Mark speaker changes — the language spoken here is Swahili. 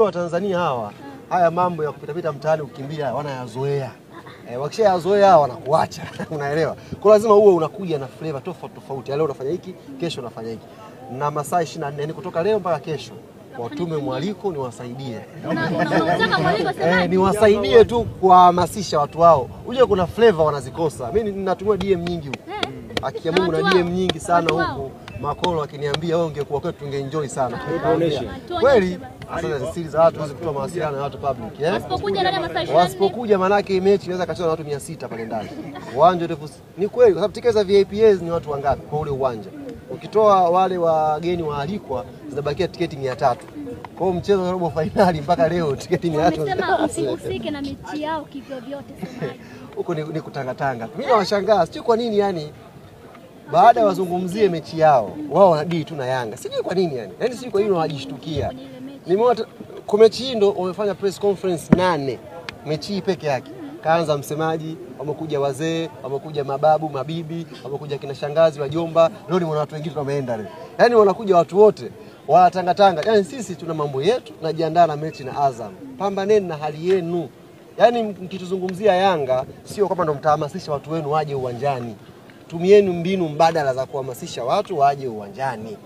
Speaker 1: Wa Tanzania hawa haya mambo ya kupita mtaani kukimbia wanayazoea. Wakishayazoea wanakuacha. Unaelewa? Kwa lazima uwe unakuja na flavor tofauti. Leo unafanya hiki, kesho unafanya hiki. Na masaa 24 yani kutoka leo mpaka kesho. Watume mwaliko niwasaidie.
Speaker 2: Unataka mwaliko sema?
Speaker 1: Niwasaidie tu kuhamasisha watu wao. Uje kuna flavor wanazikosa. Mimi ninatumia DM nyingi huko. Akia Mungu na DM nyingi sana huko. Makolo akiniambia wewe ungekuwa kwetu tungeenjoy sana. Kweli? Sasa siri za watu kutoa mawasiliano na watu public,
Speaker 2: Wasipokuja ndani ya masaa 24.
Speaker 1: Wasipokuja manake mechi inaweza kacheza na watu 600 pale ndani. Uwanja refu. Ni kweli kwa sababu tiketi za VIPs ni watu wangapi kwa ule uwanja? Ukitoa wale wageni waalikwa zinabakia tiketi 300. Kwa hiyo mchezo wa robo finali mpaka leo tiketi 300.
Speaker 2: Wamesema usihusike na mechi yao kivyo vyote semaji.
Speaker 1: Huko ni kutangatanga. Mimi nawashangaa sijui kwa nini yani baada ya wazungumzie mechi yao wao wanadili tu na Yanga. Sijui kwa nini yani. Yaani sijui kwa nini wanajishtukia. Nimeona kwa mechi hii ndo wamefanya press conference 8 mechi hii peke yake. Kaanza msemaji, wamekuja wazee, wamekuja mababu, mabibi, wamekuja kina shangazi, wajomba, leo ni watu wengine wameenda leo. Yaani wanakuja watu wote wanatangatanga. Yaani sisi tuna mambo yetu, tunajiandaa na mechi na Azam. Pambaneni na hali yenu. Yaani mkituzungumzia Yanga sio kama ndo mtahamasisha watu wenu waje uwanjani. Tumieni mbinu mbadala za kuhamasisha watu waje uwanjani.